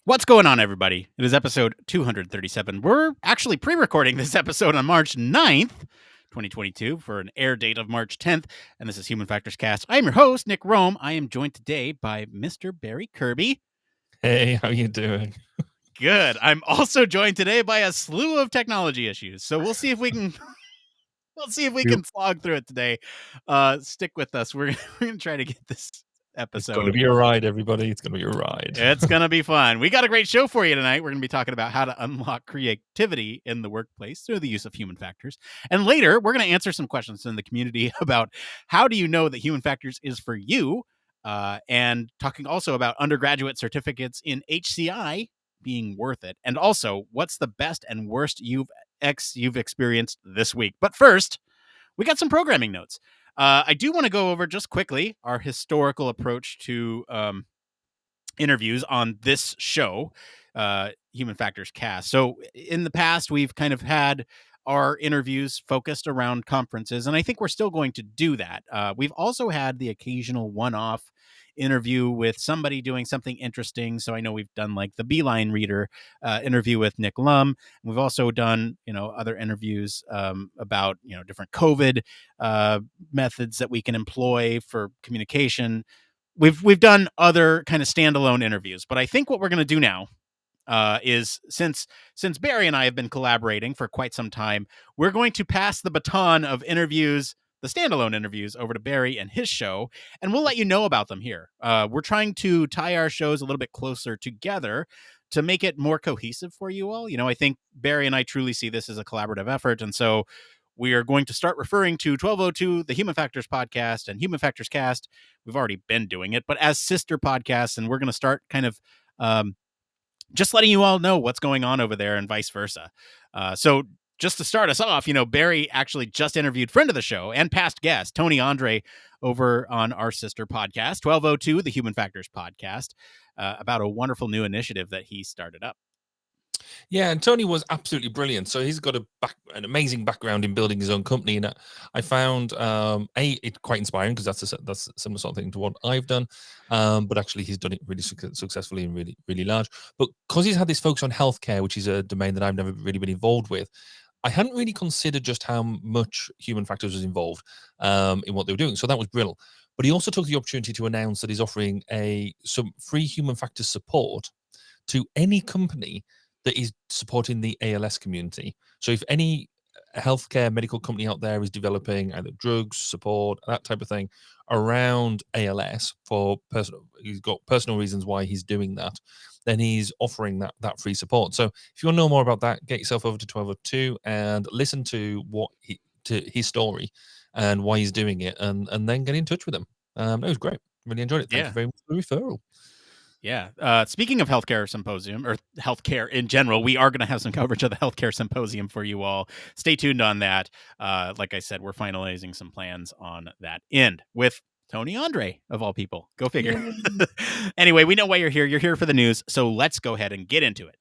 What's going on, everybody? It is episode 237. We're actually pre-recording this episode on March 9th, 2022 for an air date of March 10th, and this is Human Factors Cast. I am your host, Nick Roome. I am joined today by Mr. Barry Kirby. Hey, how you doing? Good. I'm also joined today by a slew of technology issues, so we'll see if we can slog through it today. Stick with us. We're going to try to get this episode. It's going to be a ride, everybody. It's going to be a ride. It's going to be fun. We got a great show for you tonight. We're going to be talking about how to unlock creativity in the workplace through the use of human factors. And later, we're going to answer some questions in the community about how do you know that human factors is for you? And talking also about undergraduate certificates in HCI being worth it. And also, what's the best and worst you've experienced this week? But first, we got some programming notes. I do want to go over just quickly our historical approach to interviews on this show, Human Factors Cast. So in the past, we've kind of had our interviews focused around conferences, and I think we're still going to do that. We've also had the occasional one-off interview with somebody doing something interesting. So I know we've done like the Beeline Reader interview with Nick Roome. We've also done, other interviews about, different COVID methods that we can employ for communication. We've done other kind of standalone interviews, but I think what we're going to do now is since Barry and I have been collaborating for quite some time, we're going to pass the baton of interviews, the standalone interviews, over to Barry and his show, and we'll let you know about them here. We're trying to tie our shows a little bit closer together to make it more cohesive for you all. I think Barry and I truly see this as a collaborative effort, and so we are going to start referring to 1202, the Human Factors Podcast, and Human Factors Cast. We've already been doing it, but as sister podcasts, and we're going to start kind of just letting you all know what's going on over there and vice versa. So just to start us off, Barry actually just interviewed friend of the show and past guest, Tony Andre, over on our sister podcast, 1202, the Human Factors Podcast, about a wonderful new initiative that he started up. Yeah, and Tony was absolutely brilliant. So he's got an amazing background in building his own company, and I found it quite inspiring because that's a similar sort of thing to what I've done. But actually, he's done it really successfully and really, really large. But because he's had this focus on healthcare, which is a domain that I've never really been involved with, I hadn't really considered just how much human factors was involved in what they were doing. So that was brilliant. But he also took the opportunity to announce that he's offering some free human factors support to any company that is supporting the ALS community. So if any healthcare medical company out there is developing either drugs, support, that type of thing around ALS he's got personal reasons why he's doing that, then he's offering that free support. So if you want to know more about that, get yourself over to 1202 and listen to his story and why he's doing it, and then get in touch with him. It was great. Really enjoyed it. Thank you very much for the referral. Yeah. Speaking of healthcare symposium or healthcare in general, we are going to have some coverage of the healthcare symposium for you all. Stay tuned on that. Like I said, we're finalizing some plans on that end with Tony Andre, of all people. Go figure. Anyway, we know why you're here. You're here for the news. So let's go ahead and get into it.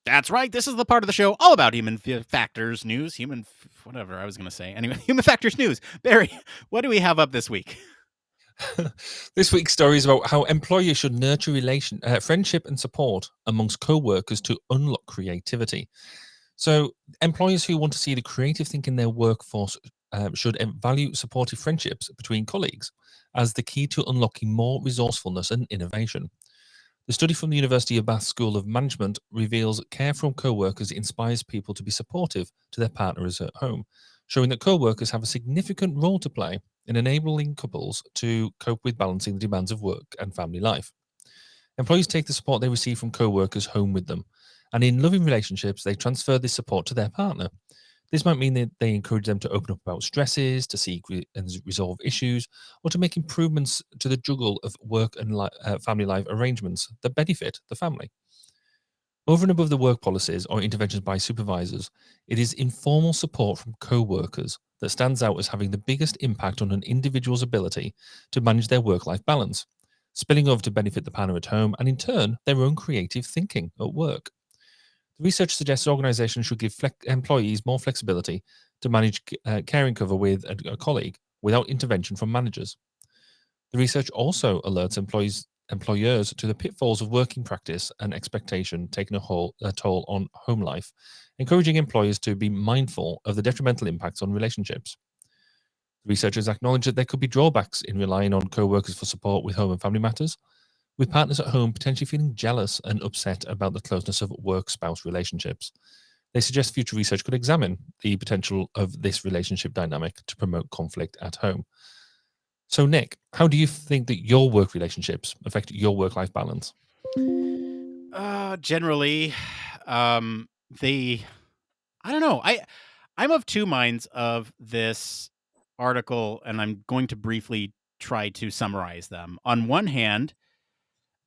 That's right. This is the part of the show all about human factors news, whatever I was going to say. Anyway, human factors news. Barry, what do we have up this week? This week's story is about how employers should nurture friendship and support amongst co-workers to unlock creativity. So employers who want to see the creative thinking in their workforce should value supportive friendships between colleagues as the key to unlocking more resourcefulness and innovation. The study from the University of Bath School of Management reveals care from co-workers inspires people to be supportive to their partners at home, showing that co-workers have a significant role to play in enabling couples to cope with balancing the demands of work and family life. Employees take the support they receive from co-workers home with them, and in loving relationships, they transfer this support to their partner. This might mean that they encourage them to open up about stresses, to seek and resolve issues, or to make improvements to the juggle of work and family life arrangements that benefit the family. Over and above the work policies or interventions by supervisors, it is informal support from co-workers that stands out as having the biggest impact on an individual's ability to manage their work-life balance, spilling over to benefit the partner at home and in turn, their own creative thinking at work. The research suggests organizations should give employees more flexibility to manage caring cover with a colleague without intervention from managers. The research also alerts employers to the pitfalls of working practice and expectation taking a toll on home life, encouraging employers to be mindful of the detrimental impacts on relationships. Researchers acknowledge that there could be drawbacks in relying on co-workers for support with home and family matters, with partners at home potentially feeling jealous and upset about the closeness of work-spouse relationships. They suggest future research could examine the potential of this relationship dynamic to promote conflict at home. So, Nick, how do you think that your work relationships affect your work-life balance? Generally, they I don't know. I'm of two minds of this article, and I'm going to briefly try to summarize them. On one hand,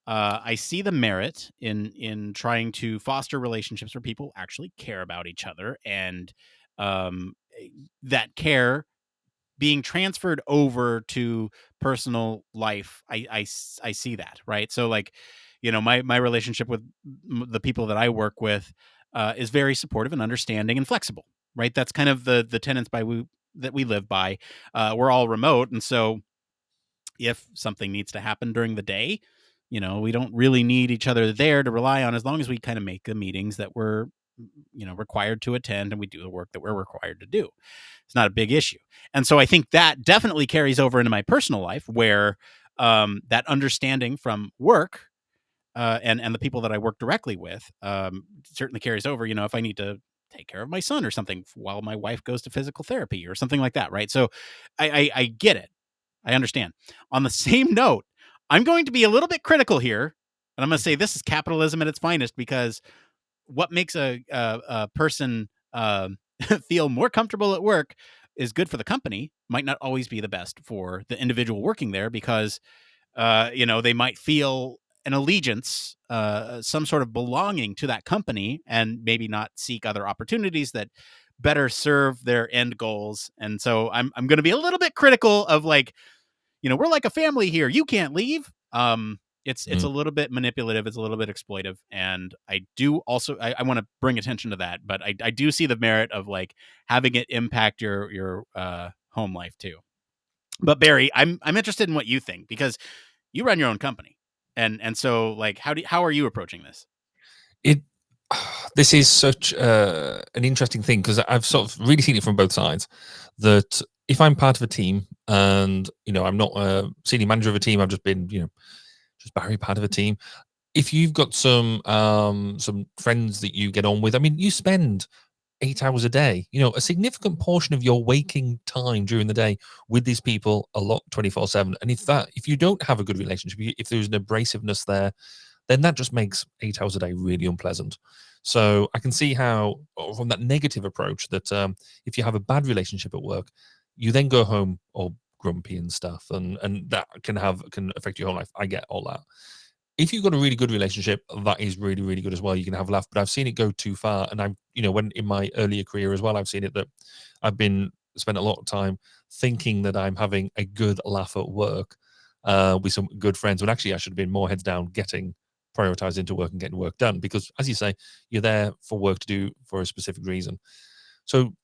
I see the merit in trying to foster relationships where people actually care about each other, and um, that care being transferred over to personal life. I see that, right. So like, my relationship with the people that I work with is very supportive and understanding and flexible, right. That's kind of the tenets that we live by. We're all remote, and so if something needs to happen during the day, we don't really need each other there to rely on, as long as we kind of make the meetings that we're required to attend, and we do the work that we're required to do. It's not a big issue. And so I think that definitely carries over into my personal life, where that understanding from work and the people that I work directly with certainly carries over. If I need to take care of my son or something while my wife goes to physical therapy or something like that, right? So I get it. I understand. On the same note, I'm going to be a little bit critical here, and I'm going to say this is capitalism at its finest, because what makes a person feel more comfortable at work is good for the company, might not always be the best for the individual working there, because they might feel an allegiance, some sort of belonging to that company, and maybe not seek other opportunities that better serve their end goals. And so I'm going to be a little bit critical of, like, we're like a family here. You can't leave. It's a little bit manipulative. It's a little bit exploitive. And I do also, I want to bring attention to that, but I do see the merit of, like, having it impact your home life too. But Barry, I'm interested in what you think, because you run your own company. And so, like, how are you approaching this? It this is such an interesting thing, because I've sort of really seen it from both sides. That if I'm part of a team and I'm not a senior manager of a team, I've just been just Barry, part of a team. If you've got some friends that you get on with, I mean, you spend 8 hours a day, a significant portion of your waking time during the day with these people, a lot 24/7. And if you don't have a good relationship, if there's an abrasiveness there, then that just makes 8 hours a day really unpleasant. So I can see how, from that negative approach, that if you have a bad relationship at work, you then go home all grumpy and stuff, and that can affect your whole life. I get all that. If you've got a really good relationship, that is really, really good as well. You can have a laugh, but I've seen it go too far. And when in my earlier career as well, I've seen it that I've spent a lot of time thinking that I'm having a good laugh at work with some good friends, when actually I should have been more heads down, prioritized into work and getting work done. Because, as you say, you're there for work to do for a specific reason. So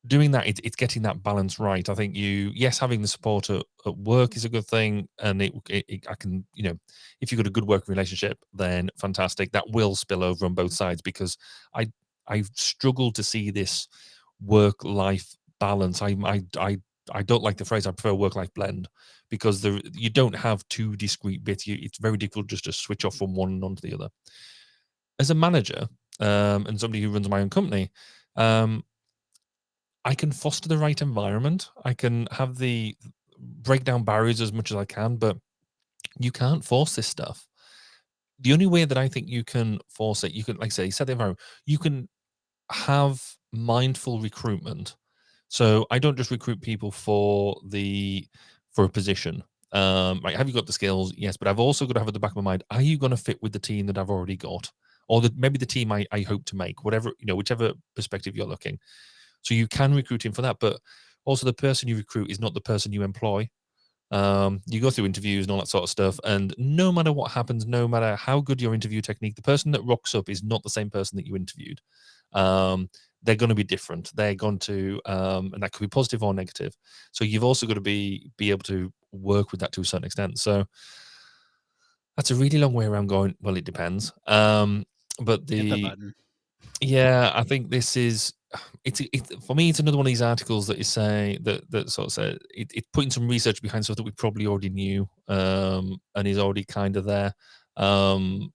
doing that, it's getting that balance right. I think yes, having the support at work is a good thing, and I can, if you've got a good working relationship, then fantastic. That will spill over on both sides, because I've struggled to see this work life balance. I don't like the phrase. I prefer work life blend, because you don't have two discrete bits. It's very difficult just to switch off from one onto the other. As a manager and somebody who runs my own company, I can foster the right environment. I can have the break down barriers as much as I can, but you can't force this stuff. The only way that I think you can force it, you can, like I say, set the environment. You can have mindful recruitment. So I don't just recruit people for a position. Like, have you got the skills? Yes, but I've also got to have at the back of my mind, are you going to fit with the team that I've already got, or maybe the team I hope to make? Whatever, whichever perspective you're looking. So you can recruit him for that, but also the person you recruit is not the person you employ. You go through interviews and all that sort of stuff, and no matter what happens, no matter how good your interview technique, the person that rocks up is not the same person that you interviewed. They're going to be different. They're going to, and that could be positive or negative. So you've also got to be able to work with that to a certain extent. So that's a really long way around going, well, it depends. But Hit the button. yeah, I think this is it's for me. It's another one of these articles that is saying that sort of said it's putting some research behind stuff that we probably already knew, and is already kind of there. And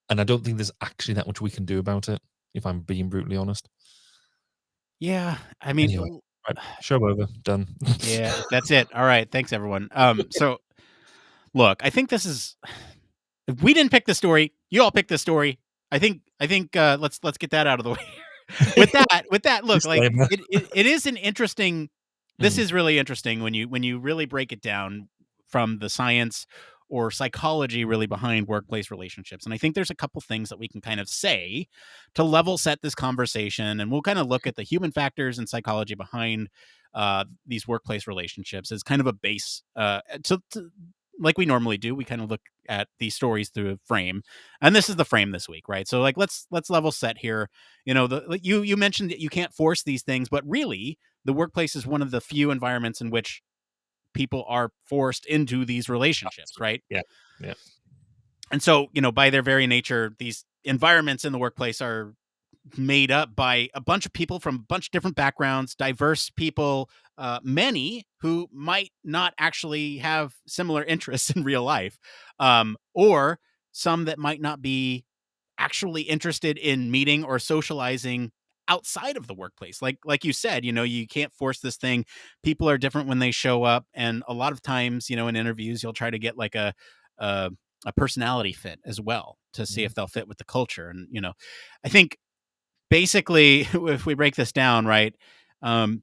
I don't think there's actually that much we can do about it, if I'm being brutally honest. Yeah, I mean, Anyway, right, show over, done. yeah, that's it. All right, thanks everyone. So look, I think this is if we didn't pick the story, you all picked the story. I think let's get that out of the way. With that, look, like Disclaimer. it is an interesting. This Mm, is really interesting when you really break it down from the science or psychology really behind workplace relationships. And I think there's a couple things that we can kind of say to level set this conversation, and we'll kind of look at the human factors and psychology behind these workplace relationships as kind of a base to like we normally do. We kind of look at these stories through a frame, and this is the frame this week, right? So like let's level set here. You know, you mentioned that you can't force these things, but really the workplace is one of the few environments in which people are forced into these relationships, right? yeah, yeah. And so, you know, by their very nature, these environments in the workplace are made up by a bunch of people from a bunch of different backgrounds, diverse people, many who might not actually have similar interests in real life, or some that might not be actually interested in meeting or socializing outside of the workplace. Like you said, you know, you can't force this thing. People are different when they show up, and a lot of times, you know, in interviews, you'll try to get like a, a personality fit as well to see Mm. if they'll fit with the culture. And you know, I think basically, if we break this down, right,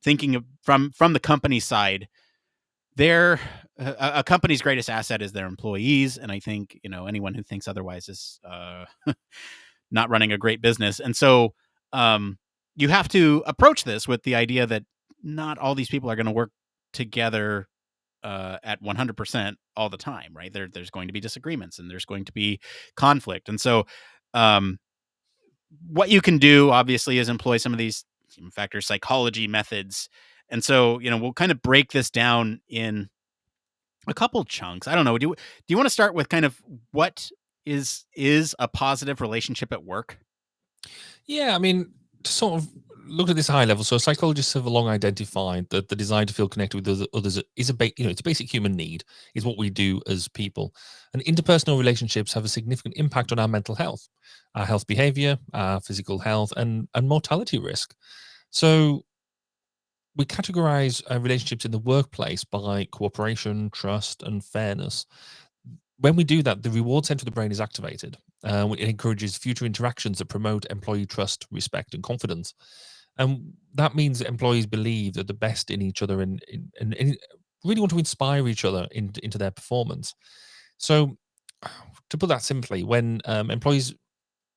thinking of, from the company side, their a company's greatest asset is their employees, and I think you know anyone who thinks otherwise is not running a great business. And so you have to approach this with the idea that not all these people are going to work together at 100% all the time, right? There's going to be disagreements and there's going to be conflict. And so um, what you can do, obviously, is employ some of these human factor psychology methods. And so, you know, we'll kind of break this down in a couple chunks. I don't know. Do you want to start with kind of what is a positive relationship at work? Yeah, I mean, to sort of look at this high level. So psychologists have long identified that the desire to feel connected with others is it's a basic human need, is what we do as people. And interpersonal relationships have a significant impact on our mental health, our health behavior, our physical health, and mortality risk. So we categorize relationships in the workplace by cooperation, trust, and fairness. When we do that, the reward center of the brain is activated. It encourages future interactions that promote employee trust, respect, and confidence. And that means that employees believe that the best in each other and really want to inspire each other into their performance. So, to put that simply, when employees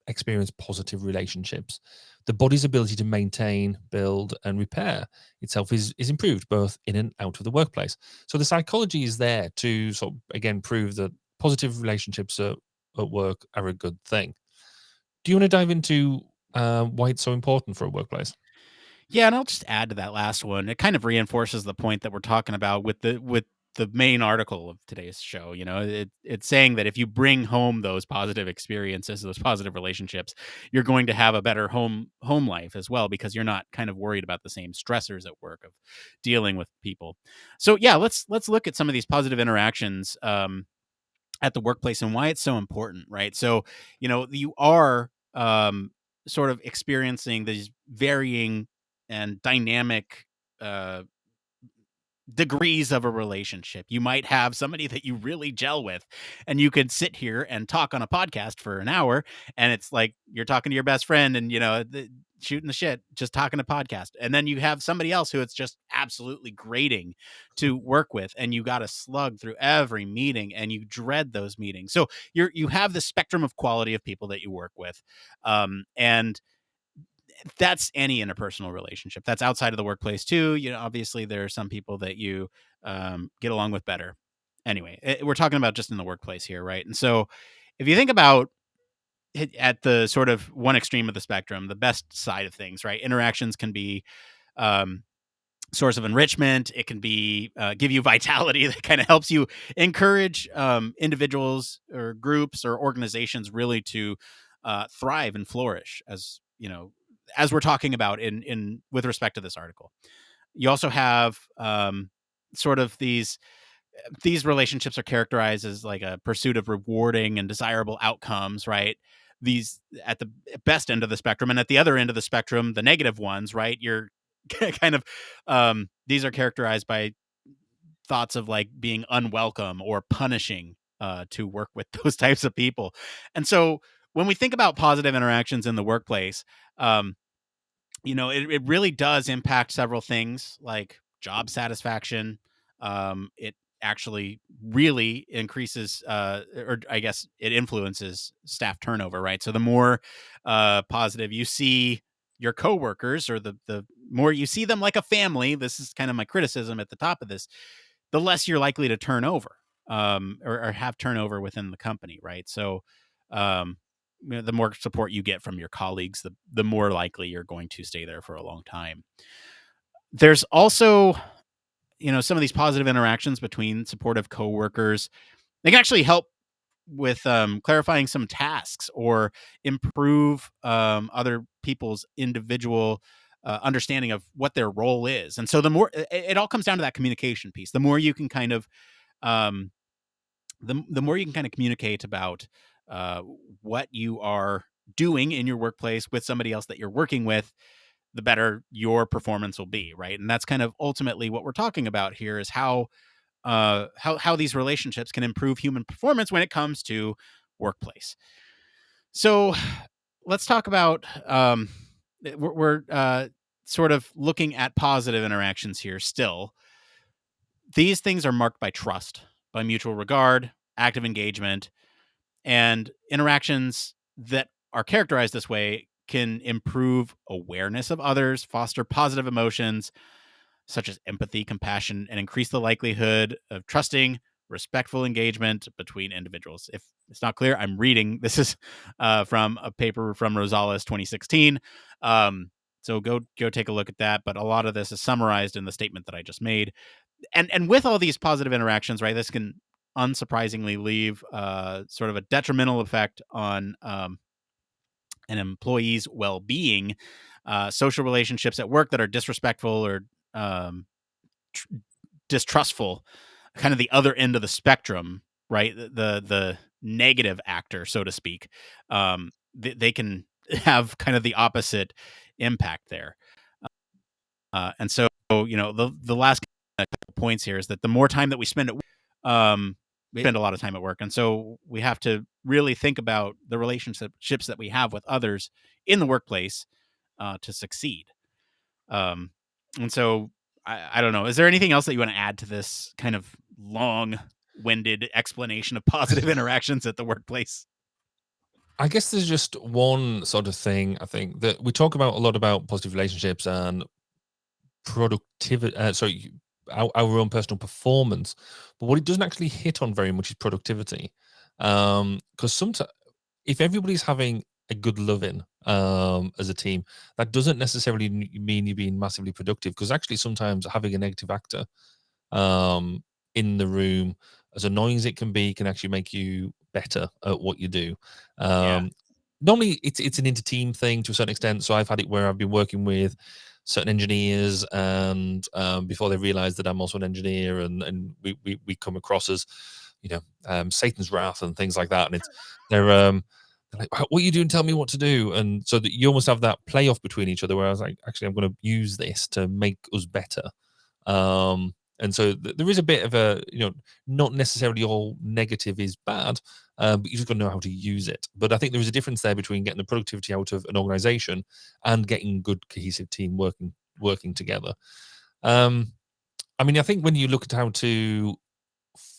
experience positive relationships, the body's ability to maintain, build, and repair itself is improved both in and out of the workplace. So the psychology is there to sort of again prove that positive relationships at work are a good thing. Do you want to dive into why it's so important for a workplace? Yeah, and I'll just add to that last one. It kind of reinforces the point that we're talking about with the main article of today's show. You know, it's saying that if you bring home those positive experiences, those positive relationships, you're going to have a better home life as well because you're not kind of worried about the same stressors at work of dealing with people. So yeah, let's look at some of these positive interactions at the workplace and why it's so important, right? So, you know, you are sort of experiencing these varying and dynamic uh, degrees of a relationship. You might have somebody that you really gel with, and you could sit here and talk on a podcast for an hour, and it's like you're talking to your best friend, and you know, shooting the shit, just talking to podcast. And then you have somebody else who it's just absolutely grating to work with, and you got to slug through every meeting, and you dread those meetings. So you have the spectrum of quality of people that you work with, and that's any interpersonal relationship. That's outside of the workplace too. You know, obviously there are some people that you get along with better. anyway, we're talking about just in the workplace here, right? And so if you think about at the sort of one extreme of the spectrum, the best side of things, right? Interactions can be source of enrichment. It can be give you vitality that kind of helps you encourage individuals or groups or organizations really to thrive and flourish, as as we're talking about in with respect to this article. You also have sort of these relationships are characterized as like a pursuit of rewarding and desirable outcomes, right? These at the best end of the spectrum, and at the other end of the spectrum, the negative ones, right? You're kind of these are characterized by thoughts of like being unwelcome or punishing to work with those types of people. And so when we think about positive interactions in the workplace, um, it really does impact several things like job satisfaction. It actually really increases, or I guess it influences staff turnover, right? So the more positive you see your coworkers, or the more you see them like a family, this is kind of my criticism at the top of this, the less you're likely to turn over, or have turnover within the company, right? So, the more support you get from your colleagues, the more likely you're going to stay there for a long time. There's also, some of these positive interactions between supportive coworkers. They can actually help with clarifying some tasks or improve other people's individual understanding of what their role is. And so the more it all comes down to that communication piece. The more you can kind of um, the more you can kind of communicate about uh, what you are doing in your workplace with somebody else that you're working with, the better your performance will be, right? And that's kind of ultimately what we're talking about here, is how these relationships can improve human performance when it comes to workplace. So let's talk about we're sort of looking at positive interactions here still. These things are marked by trust, by mutual regard, active engagement, and interactions that are characterized this way can improve awareness of others, foster positive emotions such as empathy, compassion, and increase the likelihood of trusting, respectful engagement between individuals. If it's not clear, I'm reading. This is from a paper from Rosales 2016. So go take a look at that. But a lot of this is summarized in the statement that I just made. And with all these positive interactions, right, this can unsurprisingly leave sort of a detrimental effect on an employee's well-being. Social relationships at work that are disrespectful or um, distrustful, kind of the other end of the spectrum, right? The negative actor, so to speak. They can have kind of the opposite impact there. And so, the last couple points here is that the more time that we spend at work, we spend a lot of time at work. And so we have to really think about the relationships that we have with others in the workplace to succeed. Um, and so I don't know. Is there anything else that you want to add to this kind of long-winded explanation of positive interactions at the workplace? I guess there's just one sort of thing I think that we talk about a lot about positive relationships and productivity. Sorry, our own personal performance, but what it doesn't actually hit on very much is productivity. Because sometimes, if everybody's having a good loving as a team, that doesn't necessarily mean you're being massively productive. Because actually, sometimes having a negative actor um, in the room, as annoying as it can be, can actually make you better at what you do. Yeah. Normally, it's an inter-team thing to a certain extent. So I've had it where I've been working with certain engineers, and before they realize that I'm also an engineer, and we come across as Satan's wrath and things like that, and they're like, what are you doing? Tell me what to do. And so that you almost have that playoff between each other, where I was like, actually, I'm going to use this to make us better. And so there is a bit of a, not necessarily all negative is bad, but you just got to know how to use it. But I think there is a difference there between getting the productivity out of an organization and getting good cohesive team working together. I mean, I think when you look at how to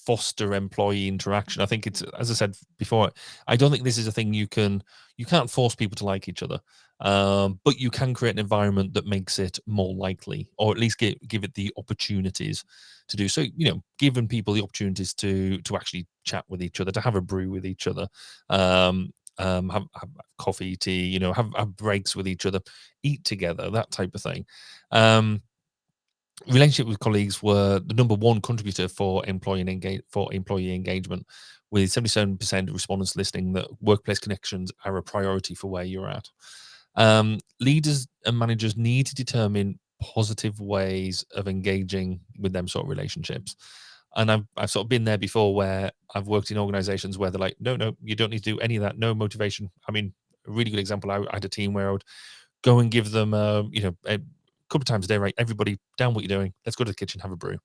foster employee interaction, I think it's, as I said before, I don't think this is a thing you can't force people to like each other. But you can create an environment that makes it more likely, or at least give it the opportunities to do so. Giving people the opportunities to actually chat with each other, to have a brew with each other, have coffee, tea, have breaks with each other, eat together, that type of thing. Relationship with colleagues were the number one contributor for employee engagement, with 77% of respondents listing that workplace connections are a priority for where you're at. Leaders and managers need to determine positive ways of engaging with them sort of relationships. And I've sort of been there before, where I've worked in organizations where they're like, no, you don't need to do any of that. No motivation. I mean, a really good example, I had a team where I would go and give them, a couple of times a day, right? Everybody down, what you're doing. Let's go to the kitchen, have a brew.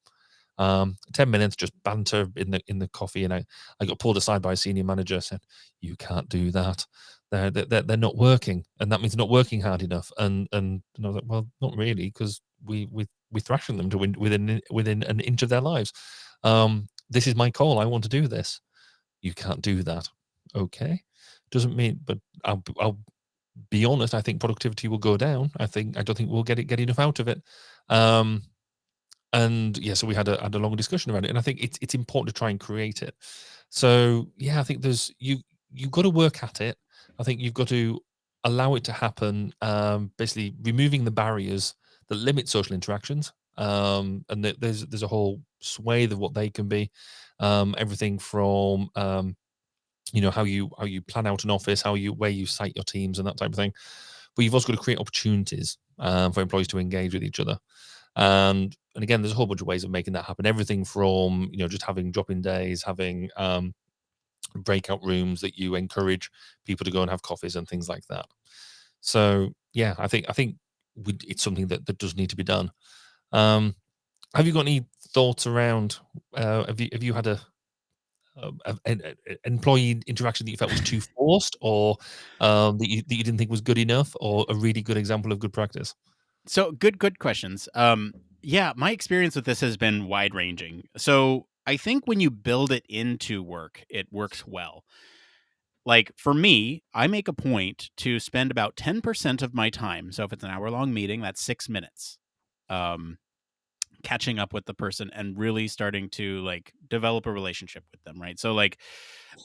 10 minutes, just banter in the coffee. And I got pulled aside by a senior manager, said, you can't do that. They're not working. And that means not working hard enough. And I was like, well, not really, because we're thrashing them to win within an inch of their lives. This is my call. I want to do this. You can't do that. Okay. Doesn't mean, but I'll be honest, I think productivity will go down. I don't think we'll get enough out of it. And yeah, so we had a long discussion around it, and I think it's important to try and create it. So yeah, I think you've got to work at it. I think you've got to allow it to happen. Basically, removing the barriers that limit social interactions. And there's a whole swathe of what they can be. Everything from how you plan out an office, where you site your teams, and that type of thing. But you've also got to create opportunities for employees to engage with each other. And again, there's a whole bunch of ways of making that happen. Everything from just having drop-in days, having breakout rooms that you encourage people to go and have coffees and things like that. So yeah, I think it's something that does need to be done. Have you got any thoughts around? Have you had an employee interaction that you felt was too forced, or that you didn't think was good enough, or a really good example of good practice? So good questions. Yeah, my experience with this has been wide ranging. So I think when you build it into work, it works well. Like for me, I make a point to spend about 10% of my time. So if it's an hour long meeting, that's 6 minutes. Um, Catching up with the person and really starting to like develop a relationship with them, right? So like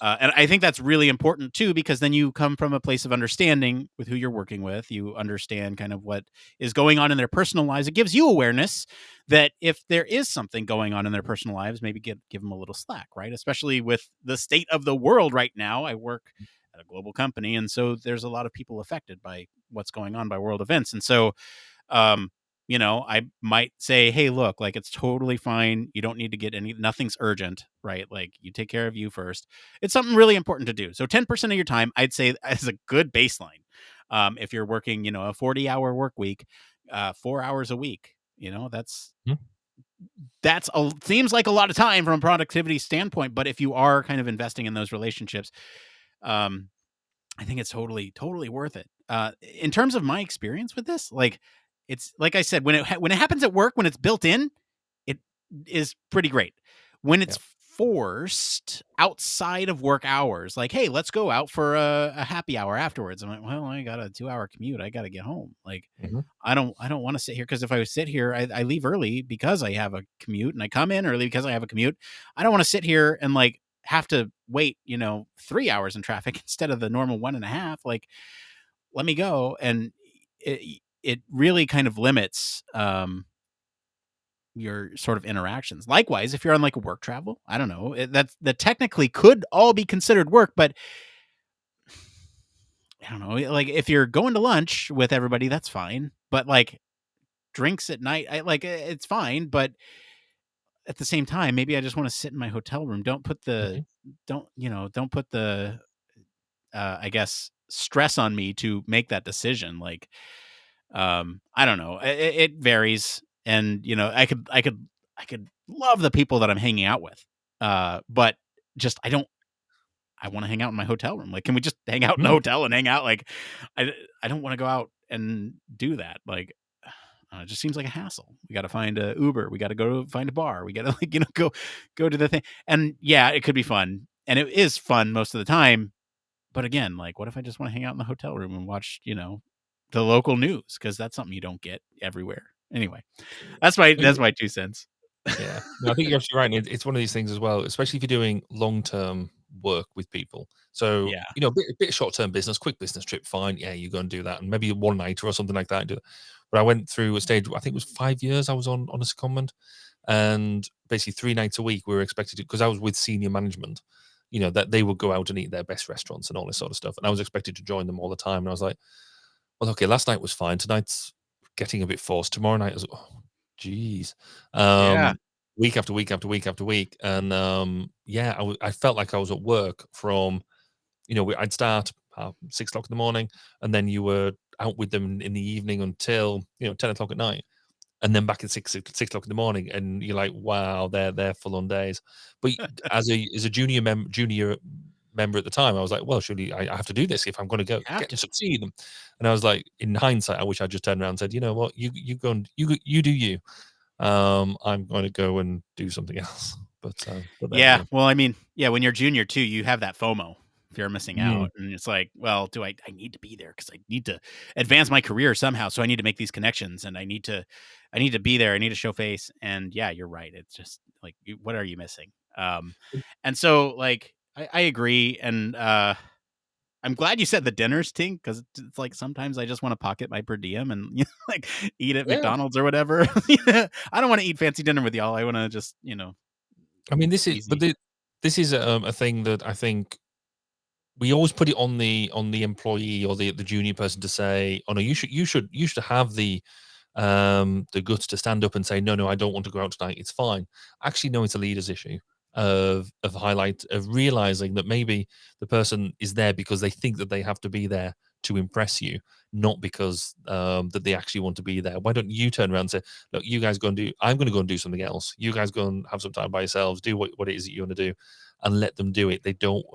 and I think that's really important too, because then you come from a place of understanding with who you're working with. You understand kind of what is going on in their personal lives. It gives you awareness that if there is something going on in their personal lives, maybe give them a little slack, right? Especially with the state of the world right now. I work at a global company, and so there's a lot of people affected by what's going on by world events. And so um I might say, hey, look, like it's totally fine, you don't need to get nothing's urgent, right? Like you take care of you first. It's something really important to do. So 10% of your time, I'd say, as a good baseline. If you're working a 40-hour work week, 4 hours a week, Hmm. seems like a lot of time from a productivity standpoint. But if you are kind of investing in those relationships, um I think it's totally, totally worth it. In terms of my experience with this, like it's like I said, when it happens at work, when it's built in, it is pretty great. When Yeah. it's forced outside of work hours, like, hey, let's go out for a happy hour afterwards. I'm like, well, I got a 2 hour commute. I got to get home. Like, Mhm. I don't want to sit here, because if I sit here, I leave early because I have a commute, and I come in early because I have a commute. I don't want to sit here and like have to wait 3 hours in traffic instead of the normal 1.5. Like, let me go. And it really kind of limits your sort of interactions. Likewise, if you're on like a work travel, I don't know, that technically could all be considered work, but I don't know, like if you're going to lunch with everybody, that's fine. But like drinks at night, it's fine. But at the same time, maybe I just want to sit in my hotel room. Mhm. Don't put the I guess stress on me to make that decision. Like, I don't know. It varies, and I could love the people that I'm hanging out with, but just I want to hang out in my hotel room. Like, can we just hang out in the Mm. hotel and hang out? Like, I don't want to go out and do that. Like, it just seems like a hassle. We got to find a Uber. We got to go find a bar. We got to go to the thing. And yeah, it could be fun, and it is fun most of the time. But again, like, what if I just want to hang out in the hotel room and watch, the local news, because that's something you don't get everywhere. Anyway, that's my 2 cents. Yeah, no, I think you're absolutely right. And it's one of these things as well, especially if you're doing long-term work with people. So, Yeah. a bit short-term business, quick business trip, fine. Yeah, you go and do that, and maybe one night or something like that. Do it. But I went through a stage. I think it was 5 years. I was on a secondment, and basically 3 nights a week we were expected to, because I was with senior management. That they would go out and eat their best restaurants and all this sort of stuff, and I was expected to join them all the time. And I was like, well, okay, last night was fine. Tonight's getting a bit forced. Tomorrow night is, oh, geez. Yeah. Week after week after week after week, and yeah, I felt like I was at work from, I'd start 6 o'clock in the morning, and then you were out with them in the evening until 10 o'clock at night, and then back at 6 o'clock in the morning, and you're like, wow, they're full on days. But as a junior member at the time, I was like, well, surely I have to do this if I'm going to go You have get to. and succeed. And I was like, in hindsight, I wish I just turned around and said, you know what, you go and you do you. I'm going to go and do something else. But then, Yeah. Well, I mean, yeah, when you're junior too, you have that FOMO, fear of missing Mm. out. And it's like, well, I need to be there because I need to advance my career somehow. So I need to make these connections, and I need to be there. I need to show face. And yeah, you're right. It's just like, what are you missing? And so like, I agree. And, I'm glad you said the dinners thing, because it's like sometimes I just want to pocket my per diem and like eat at Yeah, McDonald's or whatever. I don't want to eat fancy dinner with y'all. I want to just I mean, this is but easy. this is a thing that I think we always put it on the employee or the junior person to say, oh no, you should have the guts to stand up and say, no, I don't want to go out tonight. It's fine. Actually, no, it's a leader's issue of realizing that maybe the person is there because they think that they have to be there to impress you, not because that they actually want to be there. Why don't you turn around and say, look, you guys go and do, I'm going to go and do something else. You guys go and have some time by yourselves, do what it is that you want to do, and let them do it. They don't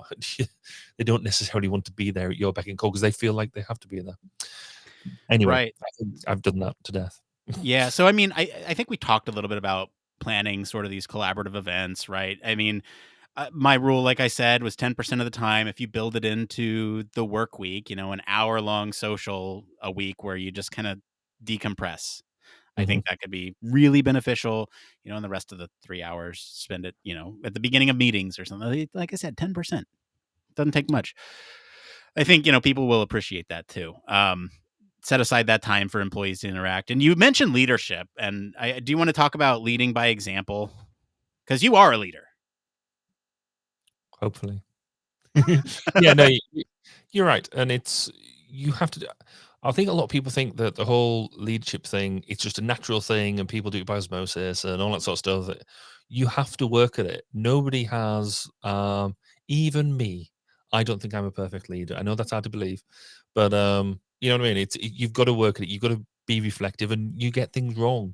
they don't necessarily want to be there at your beck and call because they feel like they have to be there. Anyway, Right. I think I've done that to death. Yeah. So I mean, I think we talked a little bit about planning sort of these collaborative events, right? I mean, my rule, like I said, was 10% of the time. If you build it into the work week, an hour long social a week where you just kind of decompress, I Mhm. think that could be really beneficial. And the rest of the 3 hours, spend it, at the beginning of meetings or something. Like I said, 10% doesn't take much. I think, people will appreciate that too. Set aside that time for employees to interact. And you mentioned leadership, and I do you want to talk about leading by example? Because you are a leader. Hopefully. Yeah, no, you're right, and you have to do. I think a lot of people think that the whole leadership thing, it's just a natural thing and people do it by osmosis and all that sort of stuff. You have to work at it. Nobody has, even me. I don't think I'm a perfect leader. I know that's hard to believe, but you know what I mean. You've got to work at it. You've got to be reflective, and you get things wrong.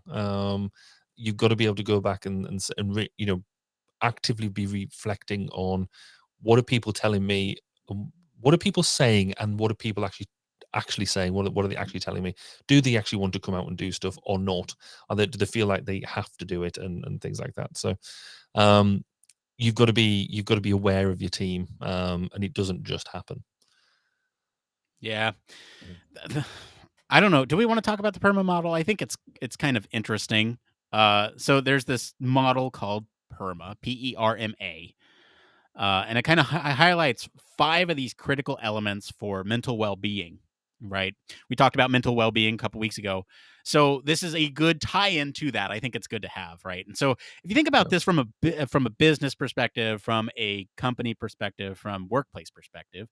You've got to be able to go back and actively be reflecting on what are people telling me, what are people saying, and what are people actually saying? What are they actually telling me? Do they actually want to come out and do stuff or not? Do they feel like they have to do it and things like that? So um, you've got to be aware of your team, and it doesn't just happen. Yeah. I don't know. Do we want to talk about the Perma model? I think it's kind of interesting. So there's this model called Perma, PERMA, and it kind of highlights 5 of these critical elements for mental well-being. Right? We talked about mental well-being a couple weeks ago, so this is a good tie-in to that. I think it's good to have, right? And so if you think about Yeah. this from a business perspective, from a company perspective, from workplace perspective,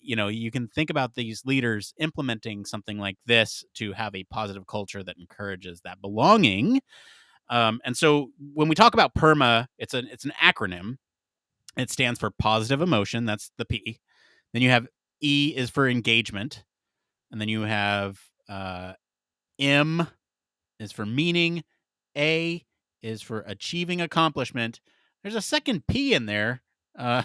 you can think about these leaders implementing something like this to have a positive culture that encourages that belonging. And so when we talk about PERMA, it's an acronym. It stands for positive emotion. That's the P. Then you have E is for engagement, and then you have M is for meaning. A is for achieving accomplishment. There's a second P in there. Uh,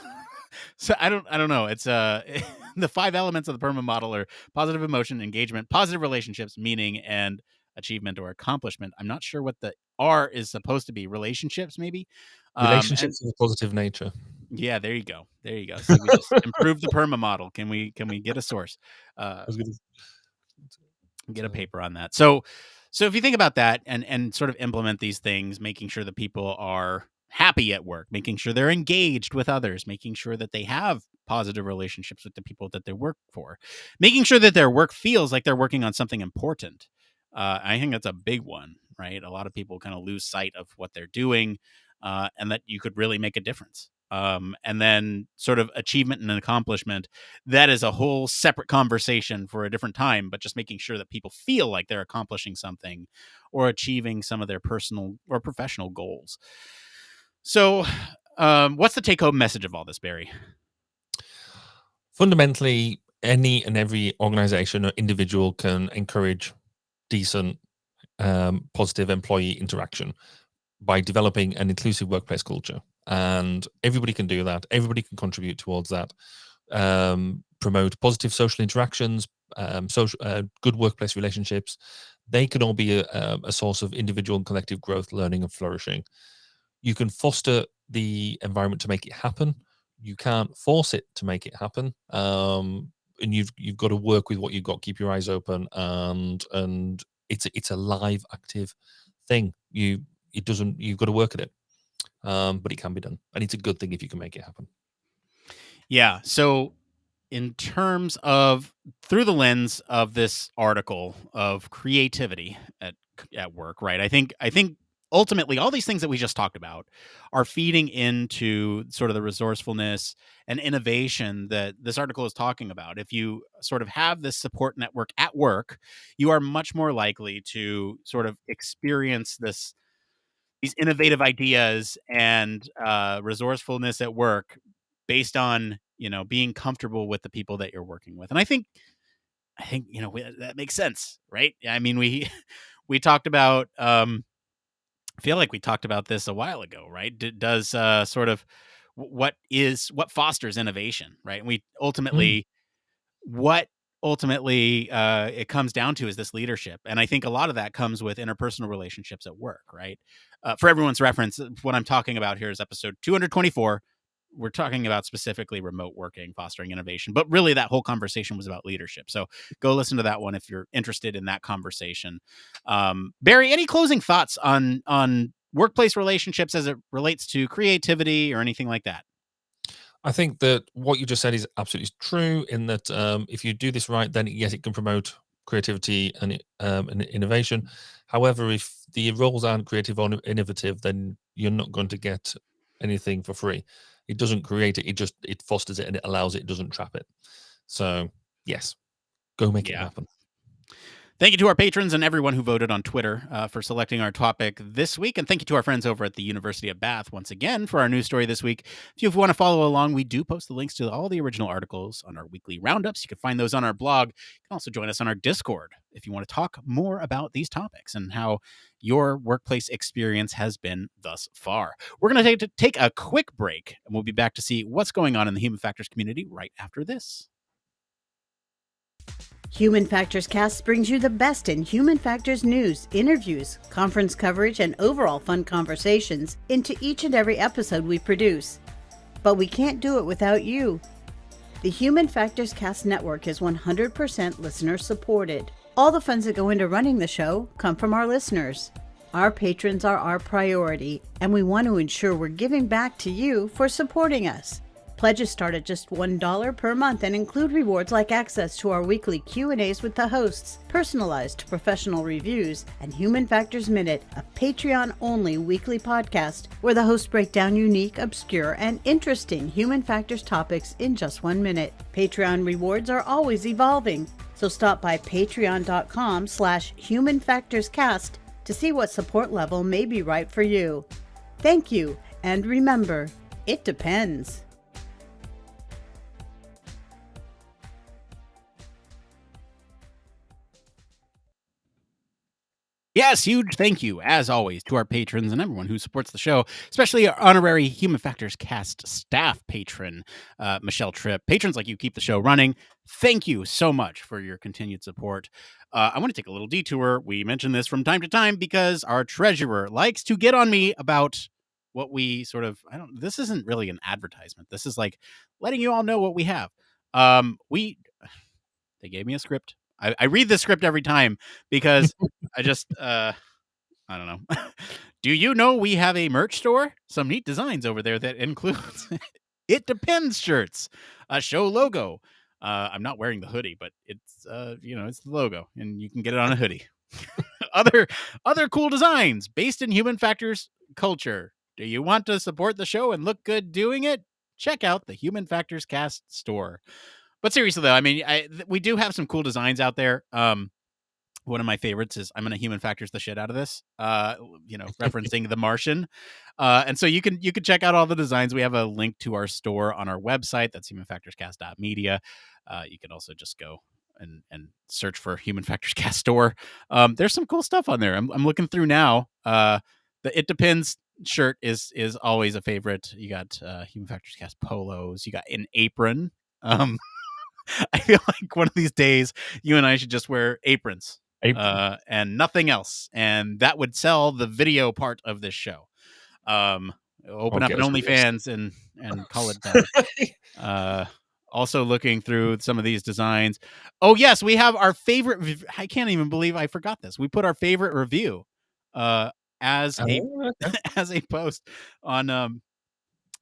so I don't know. It's the 5 elements of the Perma model are positive emotion, engagement, positive relationships, meaning, and achievement or accomplishment. I'm not sure what the R is supposed to be. Relationships, maybe. And Relationships of a positive nature. yeah, there you go. There you go. See, we just improved the Perma model. Can we get a source? Uh, I was gonna Get a paper on that. So if you think about that and sort of implement these things, making sure that people are happy at work, making sure they're engaged with others, making sure that they have positive relationships with the people that they work for, making sure that their work feels like they're working on something important. I think that's a big one, right? A lot of people kind of lose sight of what they're doing, and that you could really make a difference. And then sort of achievement and accomplishment, that is a whole separate conversation for a different time, but just making sure that people feel like they're accomplishing something or achieving some of their personal or professional goals. So, what's the take home message of all this, Barry? Fundamentally, any and every organization or individual can encourage decent, positive employee interaction by developing an inclusive workplace culture. And everybody can do that. Everybody can contribute towards that. Promote positive social interactions, good workplace relationships. They can all be a source of individual and collective growth, learning, and flourishing. You can foster the environment to make it happen. You can't force it to make it happen. And you've got to work with what you've got. Keep your eyes open, and it's a live, active thing. You've got to work at it, but it can be done, and it's a good thing if you can make it happen. Yeah. So, in terms of through the lens of this article of creativity at work, right? I think ultimately all these things that we just talked about are feeding into sort of the resourcefulness and innovation that this article is talking about. If you sort of have this support network at work, you are much more likely to sort of experience these innovative ideas and resourcefulness at work based on being comfortable with the people that you're working with. And I think that makes sense, right? I mean, we talked about I feel like we talked about this a while ago, right? Does sort of what fosters innovation, right? And we ultimately what ultimately it comes down to is this leadership. And I think a lot of that comes with interpersonal relationships at work, right? For everyone's reference, what I'm talking about here is episode 224. We're talking about specifically remote working, fostering innovation, but really that whole conversation was about leadership. So go listen to that one if you're interested in that conversation. Barry, any closing thoughts on workplace relationships as it relates to creativity or anything like that? I think that what you just said is absolutely true. In that, if you do this right, then yes, it can promote creativity and innovation. However, if the roles aren't creative or innovative, then you're not going to get anything for free. It doesn't create it; it fosters it and it allows it. It doesn't trap it. So yes, go make it Yeah. happen. Thank you to our patrons and everyone who voted on Twitter for selecting our topic this week. And thank you to our friends over at the University of Bath once again for our news story this week. If you want to follow along, we do post the links to all the original articles on our weekly roundups. You can find those on our blog. You can also join us on our Discord if you want to talk more about these topics and how your workplace experience has been thus far. We're going to take a quick break, and we'll be back to see what's going on in the human factors community right after this. Human Factors Cast brings you the best in human factors news, interviews, conference coverage, and overall fun conversations into each and every episode we produce. But we can't do it without you. The Human Factors Cast network is 100% listener supported. All the funds that go into running the show come from our listeners. Our patrons are our priority, and we want to ensure we're giving back to you for supporting us. Pledges start at just $1 per month and include rewards like access to our weekly Q&As with the hosts, personalized professional reviews, and Human Factors Minute, a Patreon-only weekly podcast where the hosts break down unique, obscure, and interesting human factors topics in just 1 minute. Patreon rewards are always evolving, so stop by patreon.com/humanfactorscast to see what support level may be right for you. Thank you, and remember, it depends. Yes, huge thank you, as always, to our patrons and everyone who supports the show, especially our honorary Human Factors Cast staff patron, Michelle Tripp. Patrons like you keep the show running. Thank you so much for your continued support. I want to take a little detour. We mention this from time to time because our treasurer likes to get on me about what we sort of, this isn't really an advertisement. This is like letting you all know what we have. They gave me a script. I read the script every time because I just I don't know. Do you know we have a merch store? Some neat designs over there that includes It Depends shirts, a show logo. I'm not wearing the hoodie, but it's it's the logo, and you can get it on a hoodie. other cool designs based in human factors culture. Do you want to support the show and look good doing it? Check out the Human Factors Cast store. But seriously though, I mean, we do have some cool designs out there. One of my favorites is I'm gonna human factors the shit out of this. Referencing The Martian. And so you can check out all the designs. We have a link to our store on our website. That's humanfactorscast.media. You can also just go and search for Human Factors Cast store. There's some cool stuff on there. I'm looking through now. The It Depends shirt is always a favorite. You got Human Factors Cast polos. You got an apron. I feel like one of these days you and I should just wear aprons. And nothing else, and that would sell the video part of this show. Open up an OnlyFans and call it done. Also looking through some of these designs. Oh yes, we have our favorite. I can't even believe I forgot this. We put our favorite review as a post on.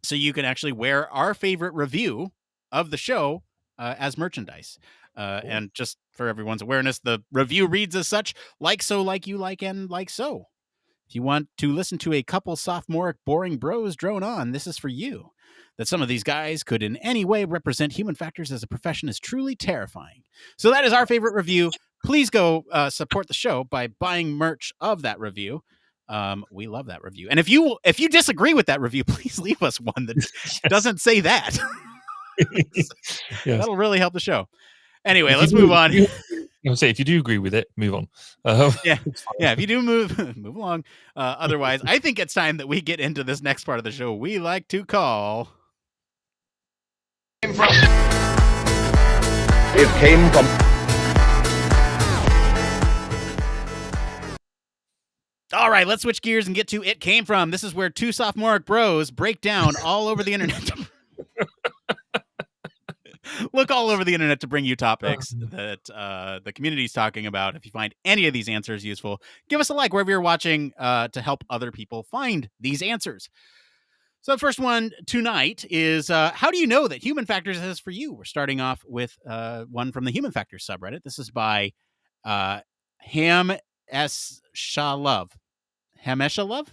So you can actually wear our favorite review of the show as merchandise. And just for everyone's awareness, the review reads as such: like so, like you, like and like so. If you want to listen to a couple sophomoric boring bros drone on, this is for you. That some of these guys could in any way represent human factors as a profession is truly terrifying. So that is our favorite review. Please go support the show by buying merch of that review. We love that review. And if you disagree with that review, please leave us one that doesn't say that. That'll really help the show. Anyway, let's move on. I'll say if you do agree with it, move on. Yeah. If you do move along. Otherwise, I think it's time that we get into this next part of the show we like to call. It came from. All right, let's switch gears and get to It Came From. This is where two sophomoric bros break down all over the internet. Look all over the internet to bring you topics that the community's talking about. If you find any of these answers useful, give us a like wherever you're watching to help other people find these answers. So the first one tonight is, how do you know that Human Factors is for you? We're starting off with one from the Human Factors subreddit. This is by hameshalove. Hameshalove?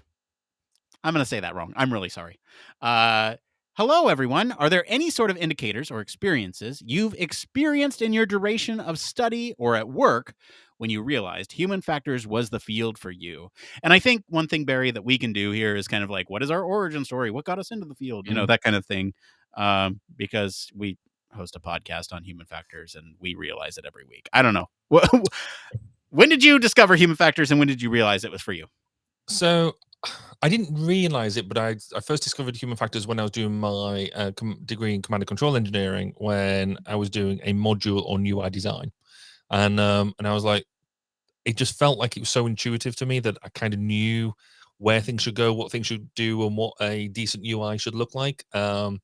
I'm going to say that wrong. I'm really sorry. Hello, everyone. Are there any sort of indicators or experiences you've experienced in your duration of study or at work when you realized human factors was the field for you? And I think one thing, Barry, that we can do here is kind of like, what is our origin story? What got us into the field? You know, that kind of thing. Because we host a podcast on human factors and we realize it every week. I don't know. When did you discover human factors and when did you realize it was for you? So I didn't realize it, but I first discovered human factors when I was doing my degree in command and control engineering, when I was doing a module on UI design. And I was like, it just felt like it was so intuitive to me that I kind of knew where things should go, what things should do, and what a decent UI should look like. So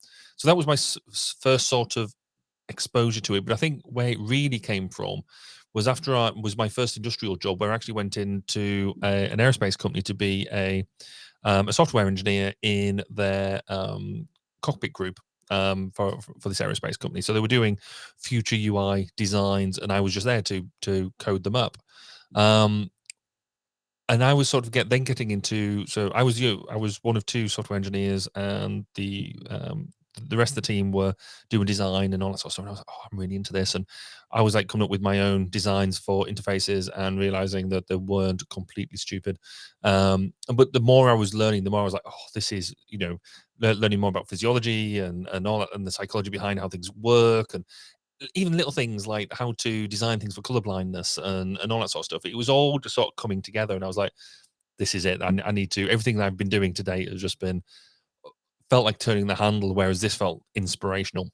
that was my first sort of exposure to it. But I think where it really came from was after was my first industrial job, where I actually went into an aerospace company to be a software engineer in their cockpit group for this aerospace company. So they were doing future UI designs, and I was just there to code them up. And I was sort of getting into. So I was one of two software engineers, and the rest of the team were doing design and all that sort of stuff. And I was like, oh, I'm really into this. And I was like coming up with my own designs for interfaces and realizing that they weren't completely stupid. But the more I was learning, the more I was like, oh, this is, learning more about physiology and all that, and the psychology behind how things work, and even little things like how to design things for color blindness and all that sort of stuff. It was all just sort of coming together. And I was like, this is it. I need to, everything that I've been doing to date has just felt like turning the handle, whereas this felt inspirational.